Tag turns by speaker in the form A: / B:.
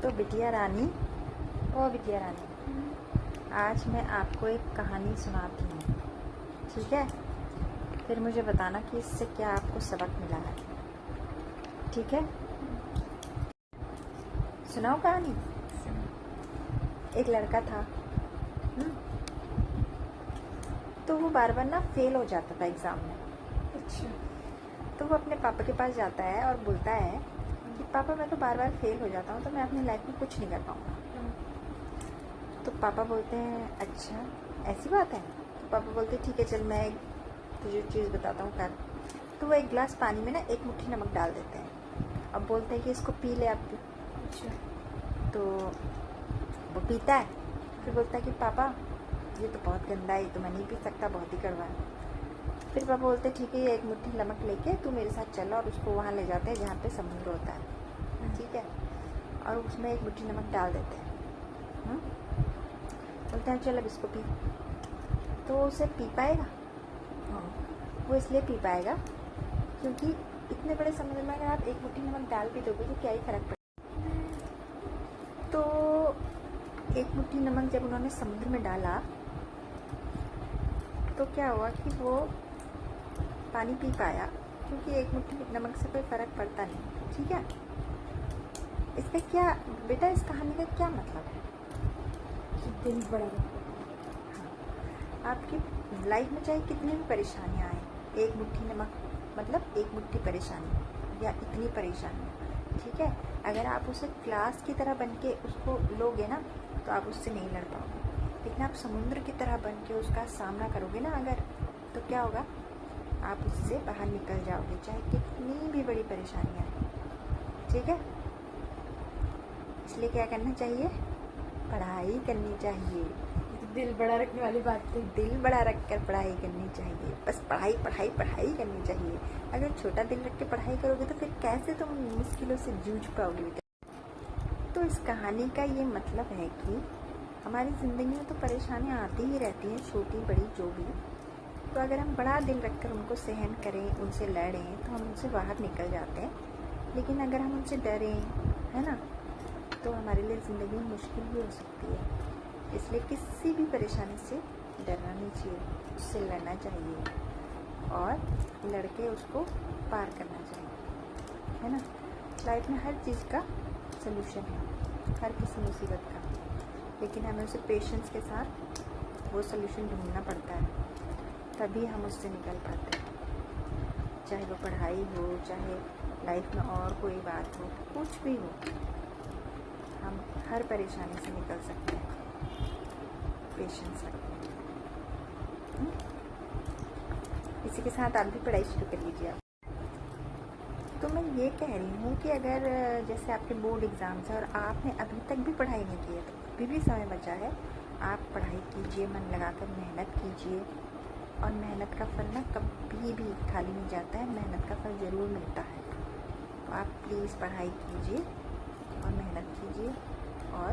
A: तो बिटिया रानी, ओ बिटिया रानी, आज मैं आपको एक कहानी सुनाती हूँ, ठीक है? फिर मुझे बताना कि इससे क्या आपको सबक मिला है, ठीक है? सुनाओ कहानी। एक लड़का था, तो वो बार बार ना फेल हो जाता था एग्ज़ाम में।
B: अच्छा।
A: तो वो अपने पापा के पास जाता है और बोलता है कि पापा मैं तो बार बार फेल हो जाता हूँ, तो मैं अपनी लाइफ में कुछ नहीं कर पाऊँगा। तो पापा बोलते हैं अच्छा ऐसी बात है? तो पापा बोलते हैं ठीक है चल मैं तुझे चीज़ बताता हूँ कर। तो वो एक गिलास पानी में ना एक मुट्ठी नमक डाल देते हैं और बोलते हैं कि इसको पी ले आप भी।
B: अच्छा।
A: तो वो पीता है, फिर बोलता है कि पापा ये तो बहुत गंदा है, ये तो मैं नहीं पी सकता, बहुत ही कड़वा है। फिर पापा बोलते हैं ठीक है ये एक मुट्ठी नमक लेके तू मेरे साथ चल और उसको वहाँ ले जाते हैं जहाँ पे समुद्र होता है, ठीक है? और उसमें एक मुट्ठी नमक डाल देते हैं। बोलते हैं चल अब इसको पी। तो वो उसे पी पाएगा?
B: हाँ।
A: वो इसलिए पी पाएगा क्योंकि इतने बड़े समुद्र में अगर आप एक मुट्ठी नमक डाल भी दोगे तो क्या ही फर्क पड़ेगा। तो एक मुट्ठी नमक जब उन्होंने समुद्र में डाला तो क्या हुआ कि वो पानी पी पाया, क्योंकि एक मुट्ठी नमक से कोई फ़र्क पड़ता नहीं, ठीक है? इसका क्या बेटा, इस कहानी का क्या मतलब है?
B: दिल बड़ा
A: आपकी लाइफ में चाहे कितनी भी परेशानियाँ आए, एक मुट्ठी नमक मतलब एक मुट्ठी परेशानी या इतनी परेशानी, ठीक है? अगर आप उसे क्लास की तरह बन के उसको लोगे ना तो आप उससे नहीं लड़ पाओगे, लेकिन आप समुद्र की तरह बन के उसका सामना करोगे ना अगर, तो क्या होगा, आप उससे बाहर निकल जाओगे चाहे कितनी भी बड़ी परेशानी आए, ठीक है? इसलिए क्या करना चाहिए? पढ़ाई करनी चाहिए।
B: दिल बड़ा रखने वाली बात थी।
A: दिल बड़ा रखकर पढ़ाई करनी चाहिए, बस पढ़ाई पढ़ाई पढ़ाई करनी चाहिए। अगर छोटा दिल रख के पढ़ाई करोगे तो फिर कैसे तुम मुश्किलों से जूझ पाओगे बेटा? तो इस कहानी का ये मतलब है कि हमारी ज़िंदगी में तो परेशानियाँ आती ही रहती हैं, छोटी बड़ी जो भी। तो अगर हम बड़ा दिल रखकर उनको सहन करें, उनसे लड़ें तो हम उनसे बाहर निकल जाते हैं। लेकिन अगर हम उनसे डरें, है ना, तो हमारे लिए ज़िंदगी मुश्किल भी हो सकती है। इसलिए किसी भी परेशानी से डरना नहीं चाहिए, उससे लड़ना चाहिए और लड़के उसको पार करना चाहिए, है ना? लाइफ में हर चीज़ का सलूशन है, हर किसी मुसीबत का, लेकिन हमें उसे पेशेंस के साथ वो सलूशन ढूंढना पड़ता है, तभी हम उससे निकल पाते हैं। चाहे वो पढ़ाई हो, चाहे लाइफ में और कोई बात हो, कुछ भी हो, हम हर परेशानी से निकल सकते हैं पेशेंस रखें। इसी के साथ आप भी पढ़ाई शुरू कर लीजिए। आप तो मैं ये कह रही हूँ कि अगर जैसे आपके बोर्ड एग्ज़ाम्स हैं और आपने अभी तक भी पढ़ाई नहीं की है तो अभी भी समय बचा है, आप पढ़ाई कीजिए, मन लगाकर मेहनत कीजिए और मेहनत का फल ना कभी भी खाली नहीं जाता है, मेहनत का फल ज़रूर मिलता है। तो आप प्लीज़ पढ़ाई कीजिए और मेहनत कीजिए और